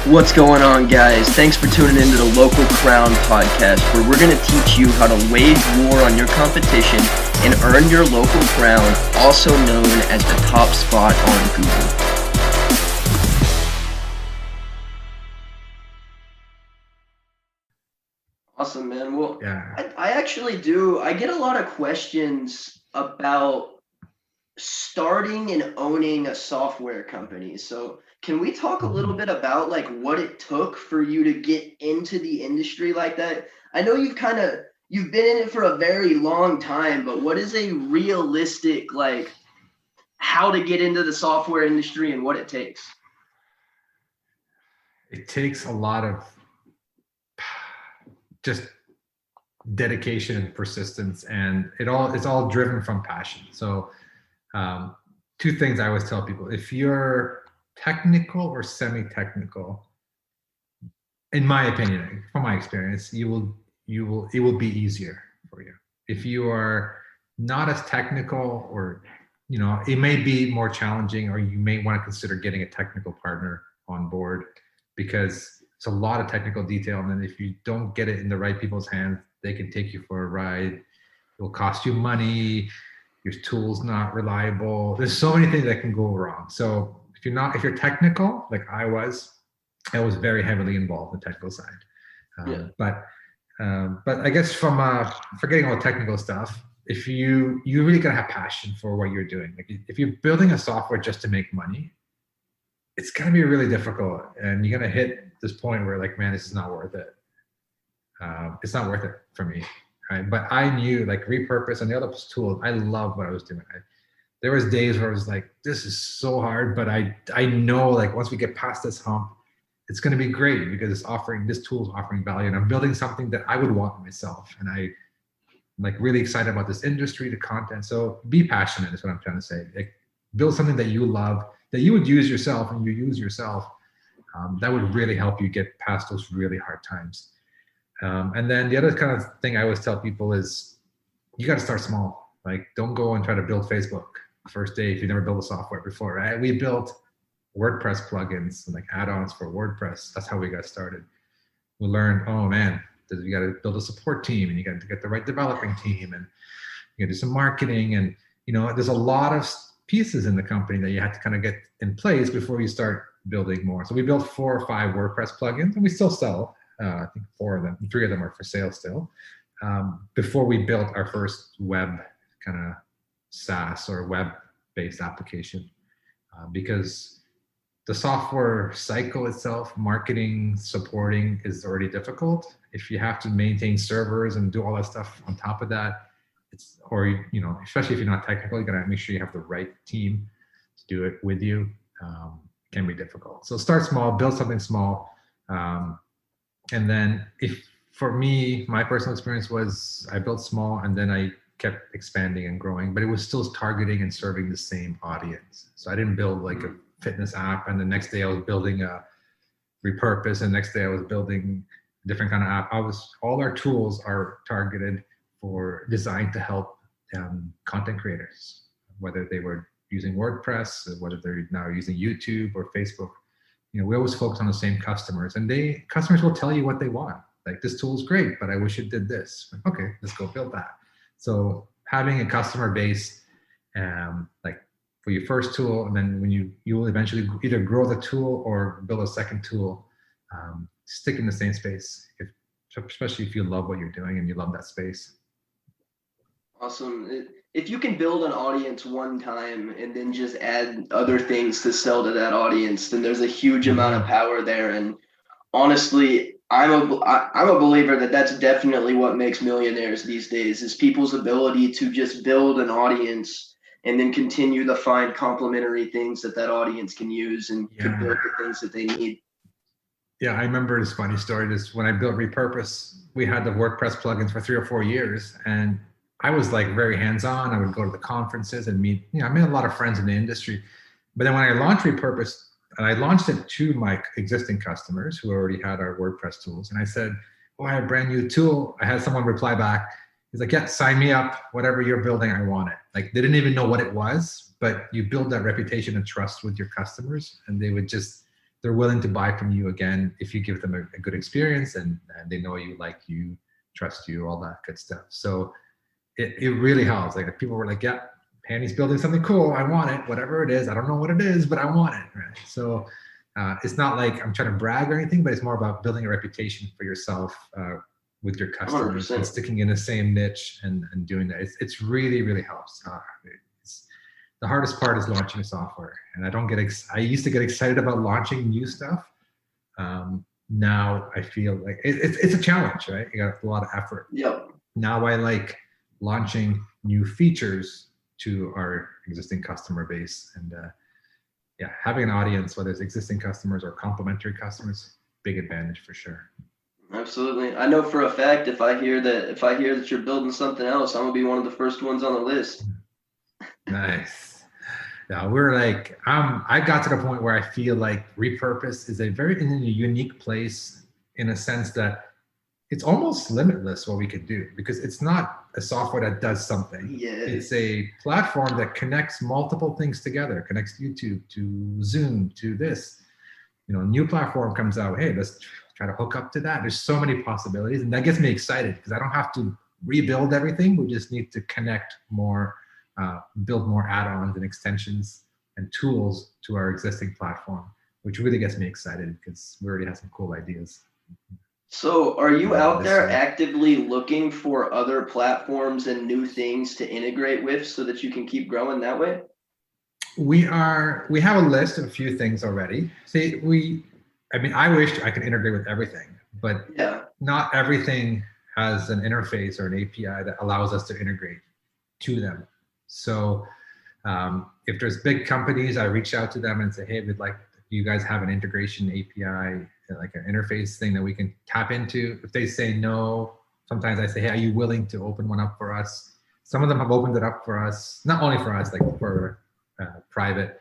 What's going on, guys? Thanks for tuning into the Local Crown podcast, where we're going to teach you how to wage war on your competition and earn your local crown, also known as the top spot on Google. Awesome, man. Well, yeah. I actually do. I get a lot of questions about starting and owning a software company. So can we talk a little bit about like what it took for you to get into the industry like that? I know you've been in it for a very long time, but what is a realistic, like, how to get into the software industry and what it takes? It takes a lot of just dedication and persistence, and it's all driven from passion. So two things I always tell people: if you're technical or semi-technical, in my opinion, from my experience, it will be easier for you. If you are not as technical, or it may be more challenging, or you may want to consider getting a technical partner on board, because it's a lot of technical detail, and then if you don't get it in the right people's hands, they can take you for a ride. It will cost you money. Your tool's not reliable. There's so many things that can go wrong. So if you're technical, like I was very heavily involved in the technical side. But I guess from forgetting all the technical stuff, if you really gotta have passion for what you're doing. Like if you're building a software just to make money, it's gonna be really difficult, and you're gonna hit this point where like, man, this is not worth it. It's not worth it for me. Right? But I knew, like, Repurpose and the other tools, I love what I was doing. There was days where I was like, this is so hard, but I know, like, once we get past this hump, it's going to be great, because this tool is offering value, and I'm building something that I would want myself. And I'm like really excited about this industry, the content. So be passionate is what I'm trying to say. Like, build something that you love, that you would use yourself, and you use yourself. That would really help you get past those really hard times. And then the other kind of thing I always tell people is you got to start small. Like, don't go and try to build Facebook first day if you never built a software before, right? We built WordPress plugins and like add-ons for WordPress. That's how we got started. We learned, oh man, you got to build a support team, and you got to get the right developing team, and you got to do some marketing, and there's a lot of pieces in the company that you have to kind of get in place before you start building more. So we built 4 or 5 WordPress plugins, and we still sell. I think 4 of them, 3 of them are for sale still. Before we built our first web kind of SaaS or web-based application, because the software cycle itself, marketing, supporting, is already difficult. If you have to maintain servers and do all that stuff on top of that, especially if you're not technical, you gotta make sure you have the right team to do it with you. Can be difficult. So start small, build something small. And then for me, my personal experience was I built small, and then I kept expanding and growing, but it was still targeting and serving the same audience. So I didn't build like a fitness app, and the next day I was building a Repurpose, and the next day I was building a different kind of app. All our tools are targeted designed to help content creators, whether they were using WordPress, whether they're now using YouTube or Facebook. We always focus on the same customers, and customers will tell you what they want. Like, this tool is great, but I wish it did this. Okay, let's go build that. So having a customer base, like for your first tool, and then when you will eventually either grow the tool or build a second tool, stick in the same space, especially if you love what you're doing and you love that space. Awesome. If you can build an audience one time and then just add other things to sell to that audience, then there's a huge amount of power there. And honestly, I'm a believer that that's definitely what makes millionaires these days, is people's ability to just build an audience and then continue to find complementary things that audience can use and to build the things that they need. Yeah, I remember this funny story. When I built Repurpose, we had the WordPress plugins for 3 or 4 years, and I was like very hands-on. I would go to the conferences and meet, I made a lot of friends in the industry. But then when I launched Repurpose, and I launched it to my existing customers who already had our WordPress tools, and I said, oh, I have a brand new tool. I had someone reply back. He's like, yeah, sign me up. Whatever you're building, I want it. Like, they didn't even know what it was, but you build that reputation and trust with your customers, and they would just they're willing to buy from you again if you give them a good experience and they know you, like you, trust you, all that good stuff. So it really helps. Like if people were like, yeah, Hani's building something cool, I want it, whatever it is. I don't know what it is, but I want it. Right? So it's not like I'm trying to brag or anything, but it's more about building a reputation for yourself with your customers 100%. and sticking in the same niche and doing that. It's really, really helps. The hardest part is launching a software, and I don't get. I used to get excited about launching new stuff. Now I feel like it's a challenge, right? You got a lot of effort. Yep. Now I like launching new features to our existing customer base, and yeah, having an audience, whether it's existing customers or complementary customers, big advantage for sure. Absolutely. I know for a fact if I hear that you're building something else, I'm gonna be one of the first ones on the list. Nice. Yeah, we're like, I got to the point where I feel like Repurpose is a very in a unique place in a sense that it's almost limitless what we could do, because it's not a software that does something. Yes. It's a platform that connects multiple things together, connects YouTube to Zoom to this. You know, a new platform comes out, hey, let's try to hook up to that. There's so many possibilities, and that gets me excited because I don't have to rebuild everything. We just need to connect more, build more add-ons and extensions and tools to our existing platform, which really gets me excited because we already have some cool ideas. So are you out there actively looking for other platforms and new things to integrate with so that you can keep growing that way? We have a list of a few things already. See, I wish I could integrate with everything, but yeah, not everything has an interface or an API that allows us to integrate to them. So if there's big companies, I reach out to them and say, hey, we'd like, you guys have an integration API, like an interface thing that we can tap into. If they say no, sometimes I say, hey, are you willing to open one up for us? Some of them have opened it up for us, not only for us, like for private,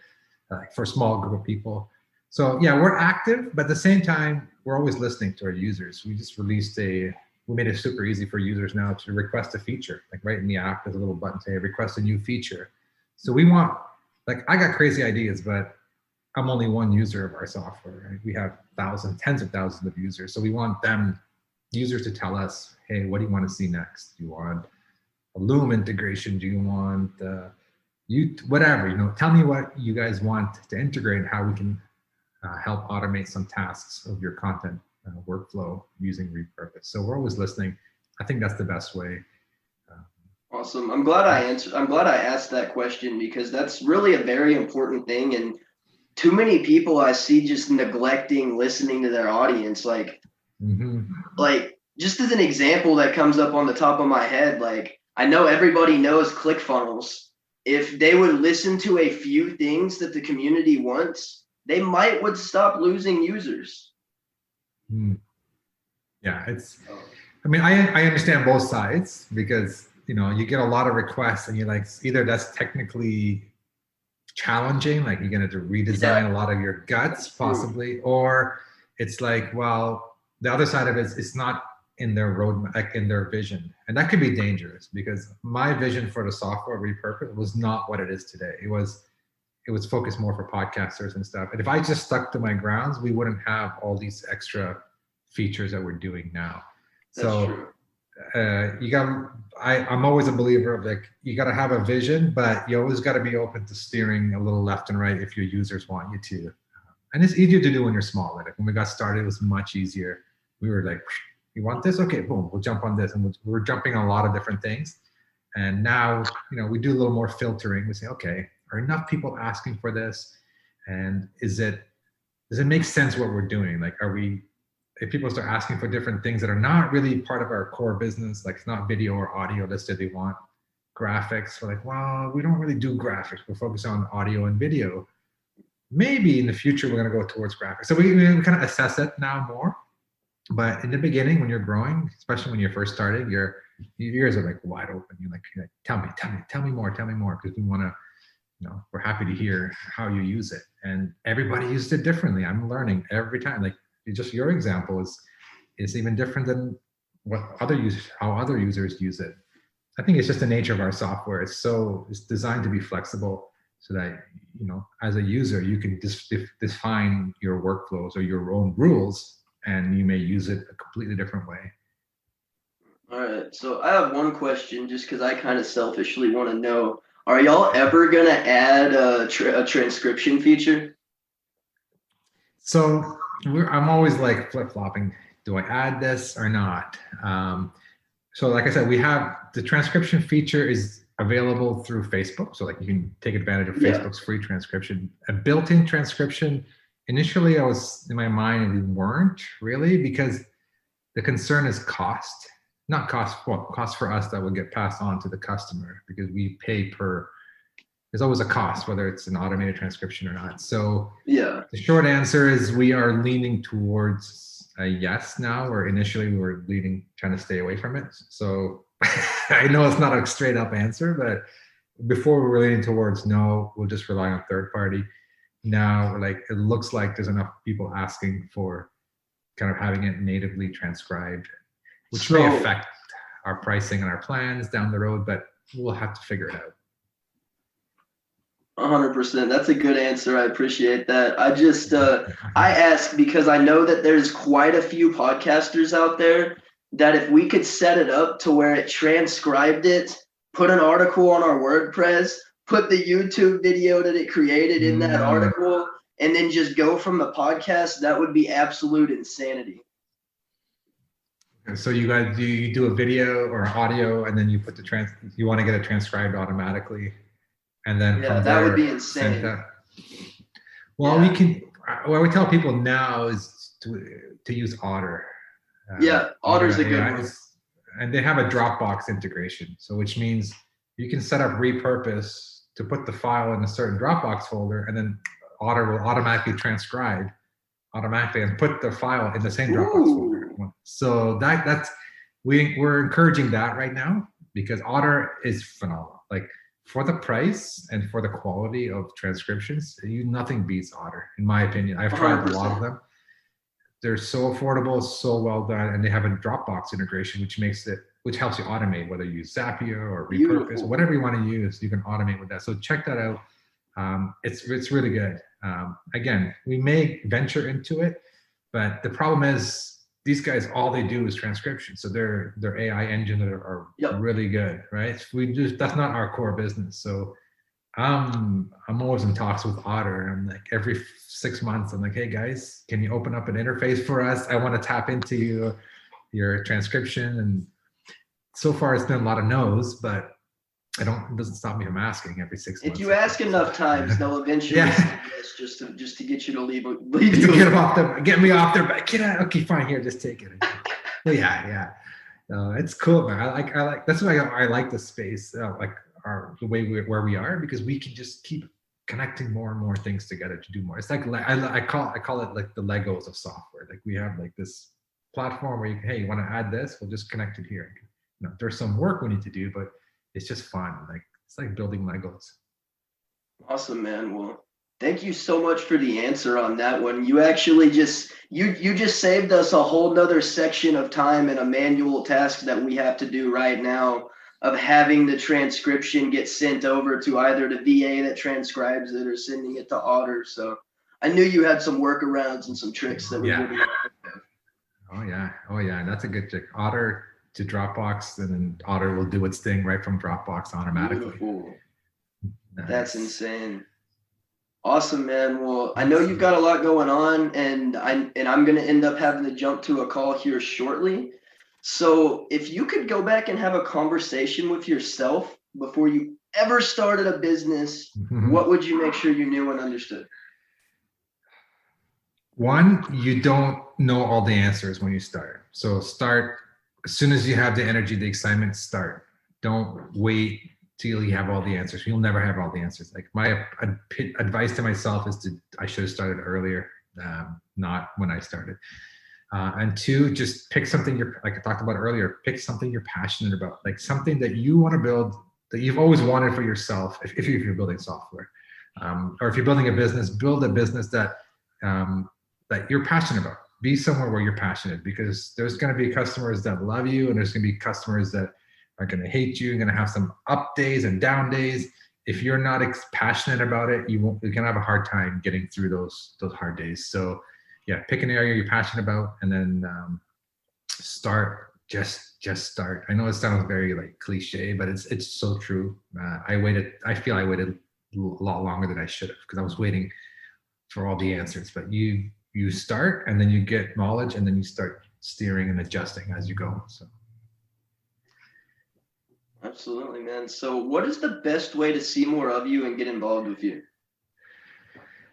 for a small group of people. So yeah, we're active, but at the same time, we're always listening to our users. We just released we made it super easy for users now to request a feature. Like right in the app, there's a little button saying request a new feature. So we want, like, I got crazy ideas, but I'm only one user of our software. Right? We have thousands, tens of thousands of users. So we want users to tell us, hey, what do you want to see next? Do you want a Loom integration? Do you want whatever, tell me what you guys want to integrate and how we can help automate some tasks of your content workflow using Repurpose. So we're always listening. I think that's the best way. Awesome. I'm glad I asked that question, because that's really a very important thing. And too many people I see just neglecting listening to their audience. Like just as an example that comes up on the top of my head, like I know everybody knows ClickFunnels. If they would listen to a few things that the community wants, they would stop losing users. Yeah, I understand both sides, because you get a lot of requests and you're like, either that's technically challenging, like you're going to redesign a lot of your guts possibly, or it's like, well, the other side of it is it's not in their roadmap, like in their vision. And that could be dangerous, because my vision for the software Repurpose was not what it is today. It was focused more for podcasters and stuff. And if I just stuck to my grounds, we wouldn't have all these extra features that we're doing now. That's true. I'm always a believer of, like, you got to have a vision, but you always got to be open to steering a little left and right if your users want you to. And it's easier to do when you're small. Like when we got started, it was much easier. We were like, you want this? Okay, boom, we'll jump on this. And we're jumping on a lot of different things. And now, we do a little more filtering. We say, okay, are enough people asking for this? And does it make sense what we're doing? Like, if people start asking for different things that are not really part of our core business, like it's not video or audio listed, they want graphics. We're like, well, we don't really do graphics. We're focused on audio and video. Maybe in the future, we're going to go towards graphics. So we kind of assess it now more. But in the beginning, when you're growing, especially when you're first starting, your ears are like wide open. You're like, tell me more, because we want to, we're happy to hear how you use it. And everybody uses it differently. I'm learning every time. Like, just your example is even different than how other users use it. I think it's just the nature of our software. It's designed to be flexible. so that, as a user, you can just define your workflows or your own rules, and you may use it a completely different way. All right. So I have one question, just because I kind of selfishly want to know: are y'all ever gonna add a transcription feature? So I'm always like flip-flopping. Do I add this or not? So like I said, we have the transcription feature is available through Facebook. So like you can take advantage of Facebook's free transcription. A built-in transcription, initially I was in my mind, we weren't really, because the concern is cost. Not cost, well, cost for us that would get passed on to the customer, because we pay per, there's always a cost, whether it's an automated transcription or not. So the short answer is we are leaning towards a yes now, or initially we were trying to stay away from it. So I know it's not a straight up answer, but before we were leaning towards no, we'll just rely on third party. Now we're like, it looks like there's enough people asking for kind of having it natively transcribed, which may affect our pricing and our plans down the road, but we'll have to figure it out. 100%. That's a good answer. I appreciate that. I just, I ask because I know that there's quite a few podcasters out there that if we could set it up to where it transcribed it, put an article on our WordPress, put the YouTube video that it created in that article, and then just go from the podcast, that would be absolute insanity. So you guys, you do a video or audio, and then you put you want to get it transcribed automatically, and then from that there, would be insane. Well, we can. What we tell people now is to use Otter. Otter's a good one. And they have a Dropbox integration, so which means you can set up repurpose to put the file in a certain Dropbox folder, and then Otter will automatically transcribe automatically and put the file in the same Dropbox folder. So we're encouraging that right now, because Otter is phenomenal. Like, for the price and for the quality of transcriptions, nothing beats Otter, in my opinion. I've tried 100%. A lot of them. They're so affordable, so well done, and they have a Dropbox integration, which helps you automate, whether you use Zapier or repurpose, whatever you want to use, you can automate with that. So check that out. It's really good. Again, we may venture into it, but the problem is these guys, all they do is transcription. So their AI engine are really good, right? That's not our core business. So I'm always in talks with Otter. I'm like, every 6 months, I'm like, hey guys, can you open up an interface for us? I want to tap into your transcription. And so far it's been a lot of no's, but it doesn't stop me from asking every 6 months. If you ask enough times, they'll eventually say yes, just to get you to leave to get me off their back. Get out. Okay, fine. Here, just take it. Well, it's cool, man. I like that's why I like the space, like the way where we are, because we can just keep connecting more and more things together to do more. It's like I call it like the Legos of software. Like, we have like this platform where you want to add this, we'll just connect it here. There's some work we need to do, but it's just fun. Like, it's like building Legos. Awesome, man. Well, thank you so much for the answer on that one. You actually just saved us a whole nother section of time and a manual task that we have to do right now, of having the transcription get sent over to either the VA that transcribes it or sending it to Otter. So I knew you had some workarounds and some tricks that we would be. Oh yeah. That's a good trick. Otter to Dropbox, and then Otter will do its thing right from Dropbox automatically. Beautiful. Nice. That's insane. Awesome, man. Well, I know you've got a lot going on, and I'm going to end up having to jump to a call here shortly. So if you could go back and have a conversation with yourself before you ever started a business, what would you make sure you knew and understood? One, you don't know all the answers when you start. So start as soon as you have the energy, the excitement, start. Don't wait till you have all the answers. You'll never have all the answers. Like, my advice to myself is I should have started earlier, not when I started. And two, just pick something like I talked about earlier, pick something you're passionate about, like something that you want to build, that you've always wanted for yourself. If you're building software, or if you're building a business, build a business that you're passionate about. Be somewhere where you're passionate, because there's going to be customers that love you, and there's going to be customers that are going to hate you. You're going to have some up days and down days. if you're not passionate about it, you're gonna have a hard time getting through those hard days. So yeah, pick an area you're passionate about, and then start. Just start. I know it sounds very like cliche, but it's so true. I feel I waited a lot longer than I should have, because I was waiting for all the answers. But you start, and then you get knowledge, and then you start steering and adjusting as you go. So absolutely, man. So what is the best way to see more of you and get involved with you?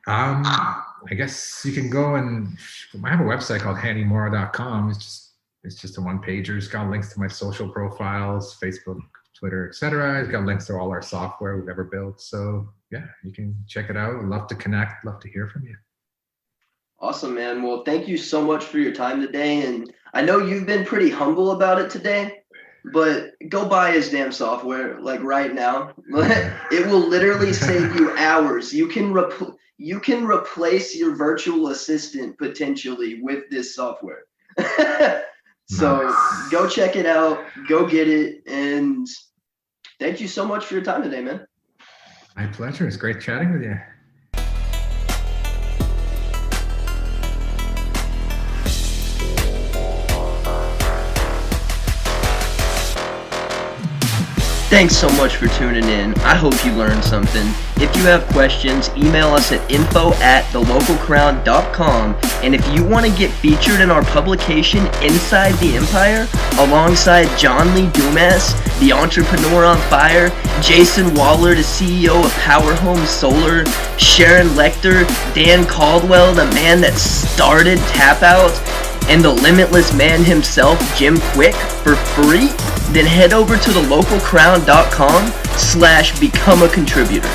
I guess you can go, and I have a website called HaniMoura.com. It's just a one-pager. It's got links to my social profiles, Facebook, Twitter, etc. It's got links to all our software we've ever built. So yeah, you can check it out. I'd love to connect. Love to hear from you. Awesome, man. Well, thank you so much for your time today. And I know you've been pretty humble about it today, but go buy his damn software, like right now. It will literally save you hours. You can replace your virtual assistant potentially with this software. So go check it out, go get it, and thank you so much for your time today, man. My pleasure. It's great chatting with you. Thanks so much for tuning in. I hope you learned something. If you have questions, email us at info@thelocalcrown.com. And if you want to get featured in our publication, Inside the Empire, alongside John Lee Dumas, the entrepreneur on fire, Jayson Waller, the CEO of Power Home Solar, Sharon Lechter, Dan Caldwell, the man that started Tap Out, and the limitless man himself, Kwik, for free, then head over to thelocalcrown.com/become a contributor.